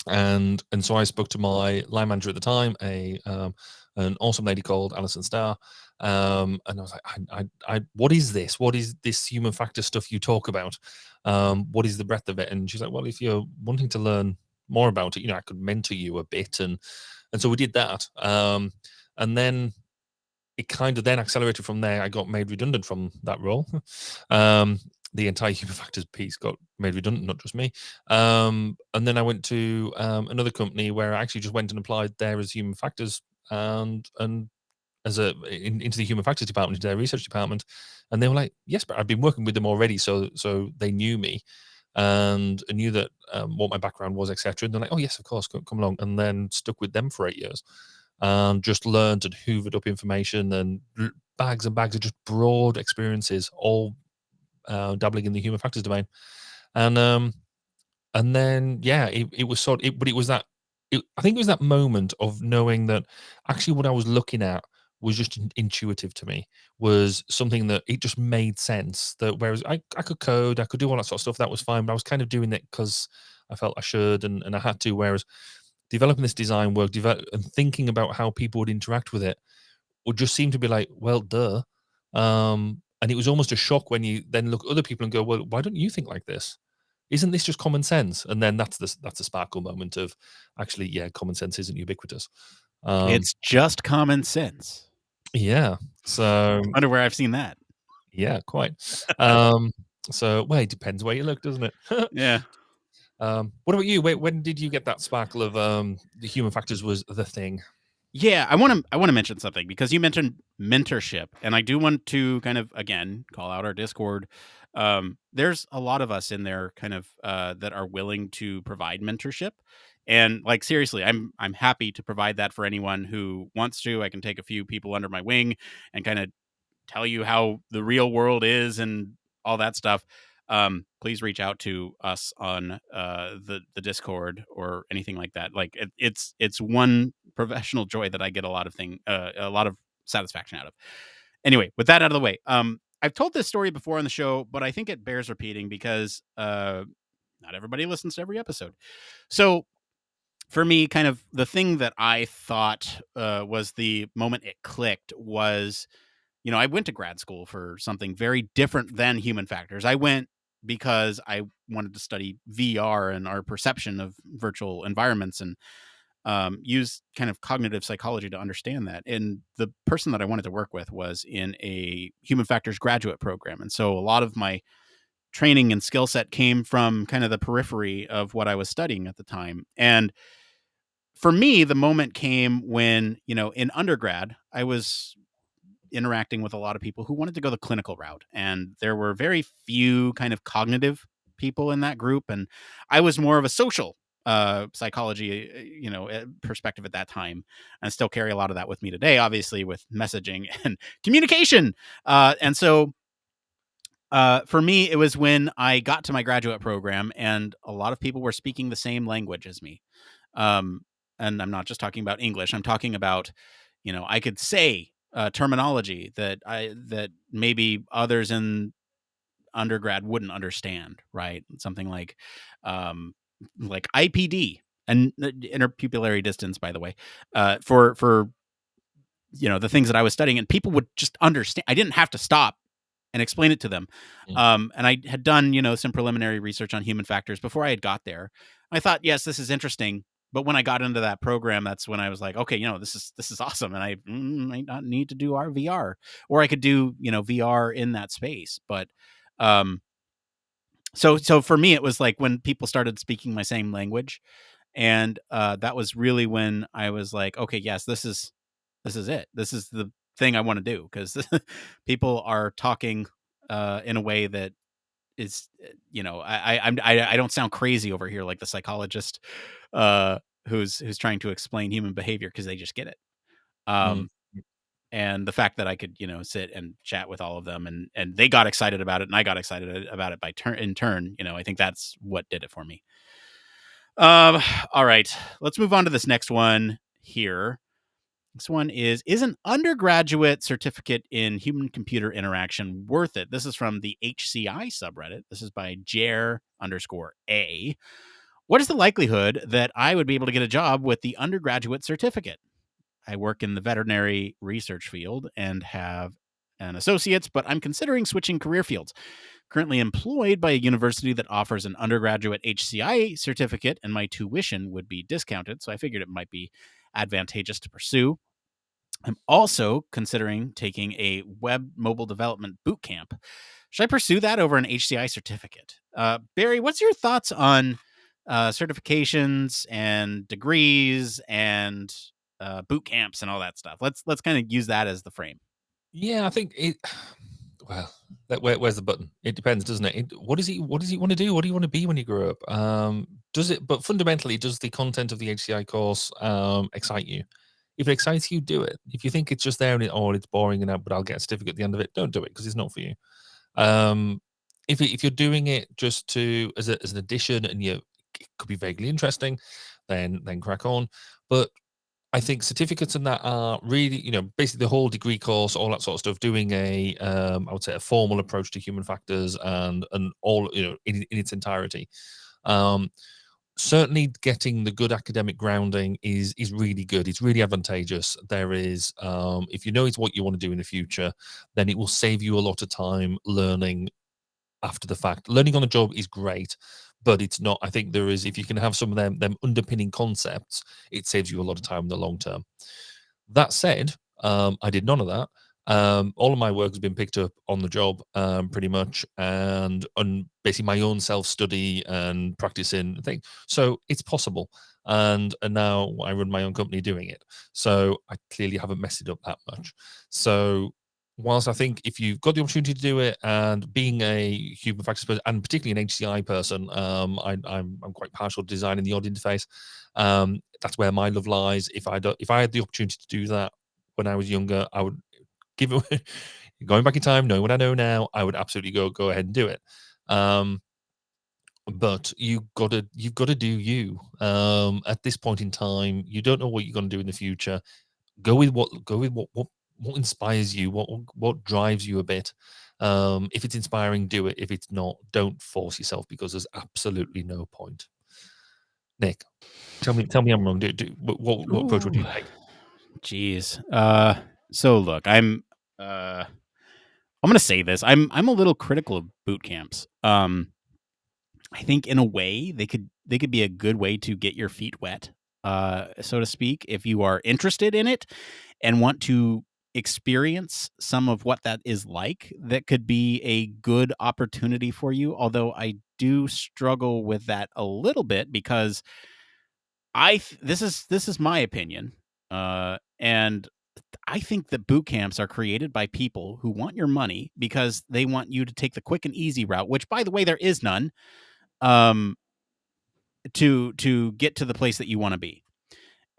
And so I spoke to my line manager at the time, an awesome lady called Alison Starr, and I was like, I what is this? What is this human factor stuff you talk about? What is the breadth of it? And she's like, well, if you're wanting to learn more about it, I could mentor you a bit, and And so we did that. And then it kind of then accelerated from there. I got made redundant from that role. The entire human factors piece got made redundant, not just me. And then I went to another company where I actually just went and applied there as human factors and as into the human factors department, into their research department. And they were like, yes, but I've been working with them already. So they knew me and knew that what my background was, etc. And they're like, oh yes, of course, come along. And then stuck with them for 8 years. Just learned and hoovered up information and bags and bags of just broad experiences, all dabbling in the human factors domain. And then it was but it was that. I think it was that moment of knowing that actually what I was looking at was just intuitive to me, was something that it just made sense. That whereas I could code, I could do all that sort of stuff, that was fine, but I was kind of doing it because I felt I should and I had to. Whereas developing this design work, and thinking about how people would interact with it would just seem to be like, well, duh. And it was almost a shock when you then look at other people and go, well, why don't you think like this? Isn't this just common sense? And then that's a sparkle moment of actually, yeah, common sense isn't ubiquitous. It's just common sense. Yeah. So I wonder where I've seen that. Yeah, quite. So well, it depends where you look, doesn't it? Yeah. What about you? When did you get that sparkle of the human factors was the thing? Yeah, I want to mention something because you mentioned mentorship, and I do want to kind of again call out our Discord. There's a lot of us in there, kind of that are willing to provide mentorship, and like seriously, I'm happy to provide that for anyone who wants to. I can take a few people under my wing and kind of tell you how the real world is and all that stuff. Please reach out to us on the Discord or anything like that. Like it's one professional joy that I get a lot of satisfaction out of. Anyway, with that out of the way, I've told this story before on the show, but I think it bears repeating because not everybody listens to every episode. So for me, kind of the thing that I thought was the moment it clicked was, I went to grad school for something very different than human factors. I went because I wanted to study VR and our perception of virtual environments and use kind of cognitive psychology to understand that. And the person that I wanted to work with was in a human factors graduate program. And so a lot of my training and skill set came from kind of the periphery of what I was studying at the time. And for me, the moment came when, in undergrad, I was interacting with a lot of people who wanted to go the clinical route. And there were very few kind of cognitive people in that group. And I was more of a social psychology, perspective at that time. And I still carry a lot of that with me today, obviously, with messaging and communication. And so for me, it was when I got to my graduate program and a lot of people were speaking the same language as me. And I'm not just talking about English. I'm talking about, I could say terminology that maybe others in undergrad wouldn't understand, right? Something like IPD and interpupillary distance, by the way, for the things that I was studying, and people would just understand. I didn't have to stop and explain it to them. And I had done, some preliminary research on human factors before I had got there. I thought, yes, this is interesting. But when I got into that program, that's when I was like, okay, this is awesome. And I might not need to do our VR, or I could do, VR in that space. But so for me, it was like when people started speaking my same language. And that was really when I was like, okay, yes, this is it. This is the thing I want to do, because people are talking in a way that is, I don't sound crazy over here like the psychologist who's trying to explain human behavior, because they just get it. And the fact that I could, sit and chat with all of them, and they got excited about it, and I got excited about it in turn, I think that's what did it for me. All right, let's move on to this next one here. This one is an undergraduate certificate in human computer interaction worth it? This is from the HCI subreddit. This is by Jer_A. What is the likelihood that I would be able to get a job with the undergraduate certificate? I work in the veterinary research field and have an associate's, but I'm considering switching career fields. Currently employed by a university that offers an undergraduate HCI certificate, and my tuition would be discounted, so I figured it might be advantageous to pursue. I'm also considering taking a web mobile development boot camp. Should I pursue that over an HCI certificate? Barry, what's your thoughts on certifications and degrees and boot camps and all that stuff? Let's kind of use that as the frame. Yeah, I think it. Well, where's the button? It depends, doesn't it? What does he want to do? What do you want to be when you grow up? Does it? But fundamentally, does the content of the HCI course excite you? If it excites you, do it. If you think it's just there and it's boring and but I'll get a certificate at the end of it, don't do it because it's not for you. If you're doing it just as an addition and it could be vaguely interesting, then crack on. But I think certificates and that are really, basically the whole degree course, all that sort of stuff, doing I would say a formal approach to human factors and all, in its entirety. Certainly getting the good academic grounding is really good. It's really advantageous. There is, if you know it's what you want to do in the future, then it will save you a lot of time learning after the fact. Learning on the job is great, but it's not. I think there is, if you can have some of them underpinning concepts, it saves you a lot of time in the long term. That said, I did none of that. All of my work has been picked up on the job, pretty much, and basically my own self-study and practicing thing. So it's possible. And now I run my own company doing it. So I clearly haven't messed it up that much. So whilst I think if you've got the opportunity to do it, and being a human factors person, and particularly an HCI person, I'm quite partial to designing the odd interface. That's where my love lies. If I had the opportunity to do that when I was younger, I would give it. Going back in time, knowing what I know now, I would absolutely go ahead and do it. But you've got to do you. At this point in time, you don't know what you're going to do in the future. Go with what inspires you, what drives you a bit. If it's inspiring, do it. If it's not, don't force yourself, because there's absolutely no point. Nick, tell me I'm wrong. What approach would you take? Jeez. So look, I'm going to say this. I'm a little critical of boot camps. I think in a way they could be a good way to get your feet wet, so to speak, if you are interested in it and want to experience some of what that is like. That could be a good opportunity for you. Although I do struggle with that a little bit, because this is my opinion, and I think that boot camps are created by people who want your money because they want you to take the quick and easy route, which, by the way, there is none, to get to the place that you want to be.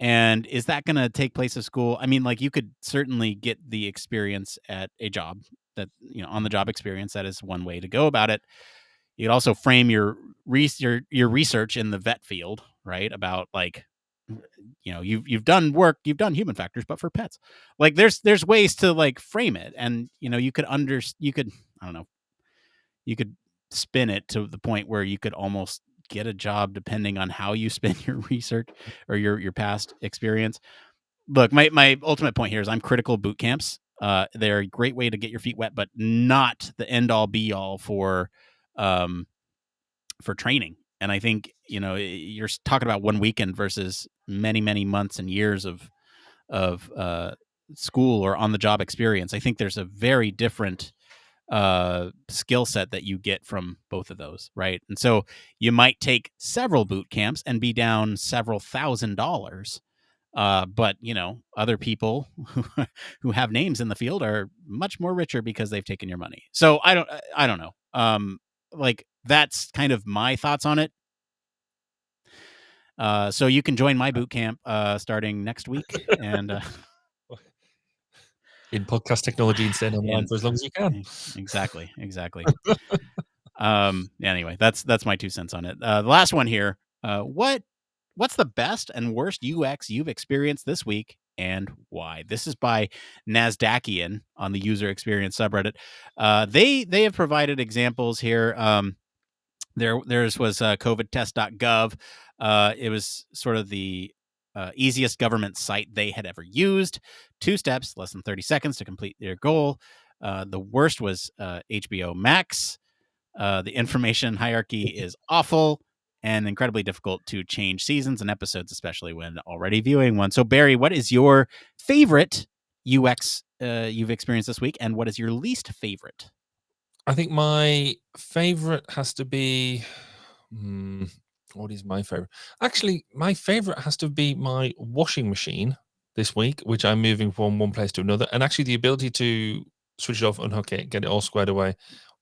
And is that going to take place at school? I mean, like, you could certainly get the experience at a job, that, on the job experience. That is one way to go about it. You could also frame your research in the vet field, right? About, like, you've done human factors, but for pets. Like, there's ways to, like, frame it, and you could I don't know, you could spin it to the point where you could almost get a job depending on how you spin your research or your past experience. Look, my ultimate point here is I'm critical of boot camps. They're a great way to get your feet wet, but not the end all be all for training. And I think, you're talking about one weekend versus many, many months and years of school or on the job experience. I think there's a very different skill set that you get from both of those, right? And so you might take several boot camps and be down several $1,000s. But other people who have names in the field are much more richer because they've taken your money. So I don't know. Like, that's kind of my thoughts on it. So you can join my boot camp starting next week, and in podcast technology and staying online for as long as you can. Exactly. Anyway, that's my 2 cents on it. The last one here. What's the best and worst UX you've experienced this week, and why? This is by NasdaQian on the user experience subreddit. They have provided examples here. Theirs was covidtest.gov. It was sort of the easiest government site they had ever used. 2 steps, less than 30 seconds to complete their goal. The worst was HBO Max. The information hierarchy is awful, and incredibly difficult to change seasons and episodes, especially when already viewing one. So, Barry, what is your favorite UX you've experienced this week, and what is your least favorite? I think my favorite has to be. What is my favorite? Actually, my favorite has to be my washing machine this week, which I'm moving from one place to another. And actually, the ability to switch it off, unhook it, get it all squared away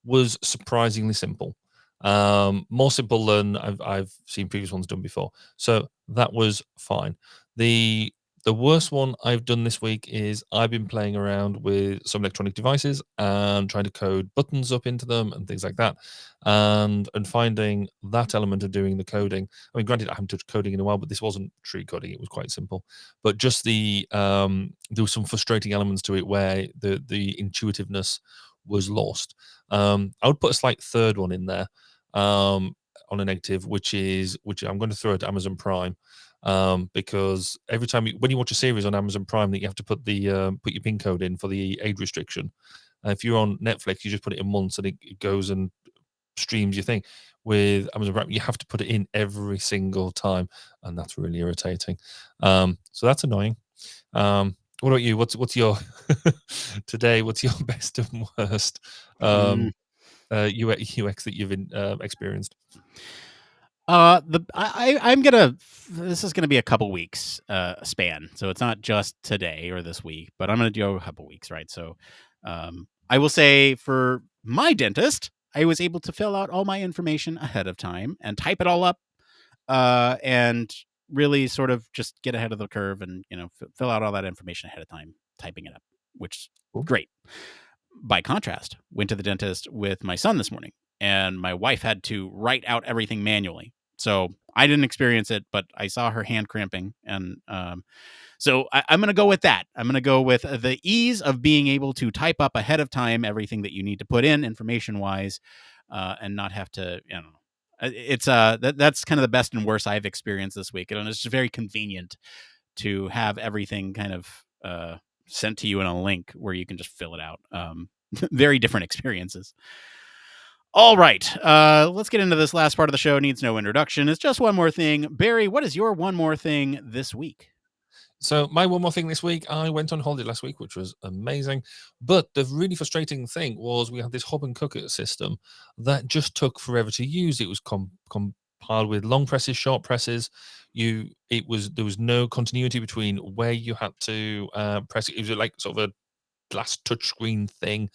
was surprisingly simple. More simple than I've seen previous ones done before. So that was fine. The worst one I've done this week is I've been playing around with some electronic devices and trying to code buttons up into them and things like that, and finding that element of doing the coding. I mean, granted, I haven't touched coding in a while, but this wasn't true coding; it was quite simple. But just there was some frustrating elements to it where the intuitiveness was lost. I would put a slight third one in there on a negative, which I'm going to throw at Amazon Prime. Because every time when you watch a series on Amazon Prime, that you have to put put your PIN code in for the age restriction. If you're on Netflix, you just put it in once and it goes and streams your thing. With Amazon Prime, you have to put it in every single time, and that's really irritating. So that's annoying. What about you? What's your today? What's your best and worst UX that you've experienced? I'm gonna. This is gonna be a couple weeks span, so it's not just today or this week, but I'm gonna do a couple weeks, right? So, I will say for my dentist, I was able to fill out all my information ahead of time and type it all up, and really sort of just get ahead of the curve and fill out all that information ahead of time, typing it up, which is Cool. great. By contrast, went to the dentist with my son this morning, and my wife had to write out everything manually. So I didn't experience it, but I saw her hand cramping, and so I'm going to go with that. I'm going to go with the ease of being able to type up ahead of time everything that you need to put in information wise, and not have to. It's that's kind of the best and worst I've experienced this week, and it's just very convenient to have everything kind of sent to you in a link where you can just fill it out. Very different experiences. All right, let's get into this last part of the show. Needs no introduction. It's just one more thing. Barry, what is your one more thing this week? So my one more thing this week, I went on holiday last week, which was amazing. But the really frustrating thing was we had this hop and cook it system that just took forever to use. It was compiled with long presses, short presses. There was no continuity between where you had to press it. It was like sort of a glass touchscreen thing.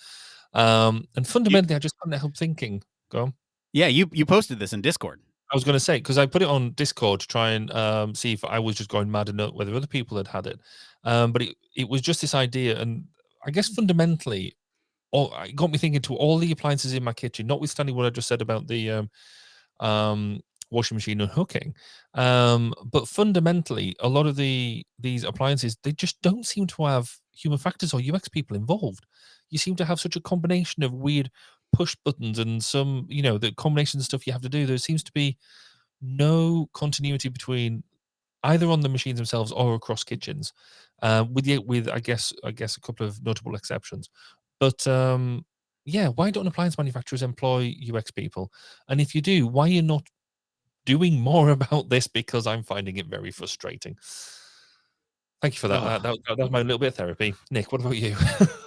And fundamentally, I just couldn't help thinking. Go on. Yeah, you posted this in Discord. I was going to say, because I put it on Discord to try and see if I was just going mad and whether other people had it. But it was just this idea. And I guess fundamentally, it got me thinking to all the appliances in my kitchen, notwithstanding what I just said about the washing machine unhooking. But fundamentally, a lot of these appliances, they just don't seem to have human factors or UX people involved. You seem to have such a combination of weird push buttons and some, the combination of stuff you have to do. There seems to be no continuity between either on the machines themselves or across kitchens, with I guess a couple of notable exceptions. But yeah, why don't appliance manufacturers employ UX people? And if you do, why are you not doing more about this? Because I'm finding it very frustrating. Thank you for that. That was my little bit of therapy. Nick, what about you?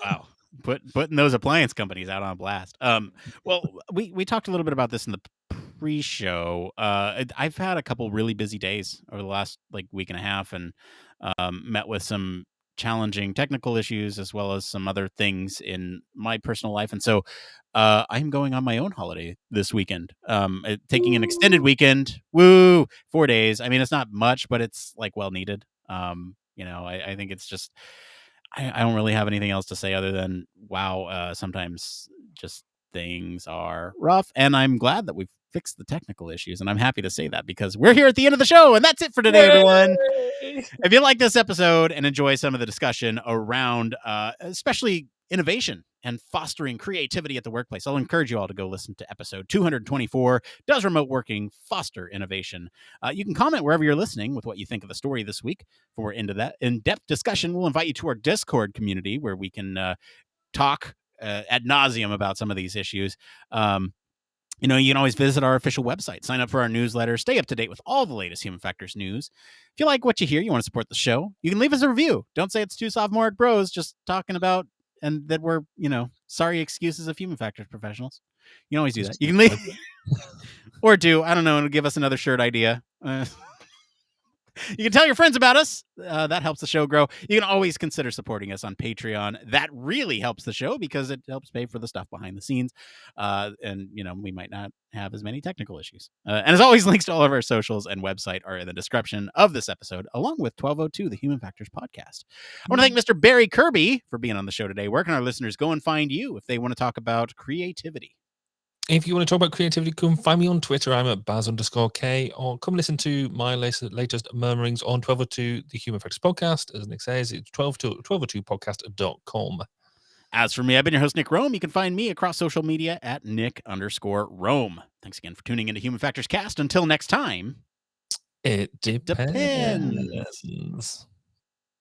Wow. Putting those appliance companies out on blast. Well, we talked a little bit about this in the pre-show. I've had a couple really busy days over the last week and a half, and met with some challenging technical issues as well as some other things in my personal life, and so I'm going on my own holiday this weekend. Taking an extended weekend. Woo! 4 days. I mean, it's not much, but it's well needed. I think it's just I don't really have anything else to say other than wow. Sometimes just things are rough, and I'm glad that we've fixed the technical issues, and I'm happy to say that because we're here at the end of the show, and that's it for today, everyone. If you like this episode and enjoy some of the discussion around especially innovation and fostering creativity at the workplace, I'll encourage you all to go listen to episode 224, Does Remote Working Foster Innovation? You can comment wherever you're listening with what you think of the story this week. For into that in-depth discussion, we'll invite you to our Discord community where we can talk ad nauseum about some of these issues. You know, you can always visit our official website, sign up for our newsletter, stay up to date with all the latest Human Factors news. If you like what you hear, you want to support the show, you can leave us a review. Don't say it's two sophomoric bros just talking about and that we're, sorry excuses of Human Factors professionals. You can always do that. You can leave or do, I don't know, and give us another shirt idea. You can tell your friends about us. That helps the show grow. You can always consider supporting us on Patreon. That really helps the show because it helps pay for the stuff behind the scenes. And, we might not have as many technical issues. And as always, links to all of our socials and website are in the description of this episode, along with 1202, the Human Factors podcast. I want to thank Mr. Barry Kirby for being on the show today. Where can our listeners go and find you if they want to talk about creativity? If you want to talk about creativity, come find me on Twitter. I'm at Baz_K, or come listen to my latest murmurings on 1202, the Human Factors podcast. As Nick says, it's 1202podcast.com. As for me, I've been your host, Nick Roome. You can find me across social media at Nick_Roome. Thanks again for tuning into Human Factors Cast. Until next time, it depends.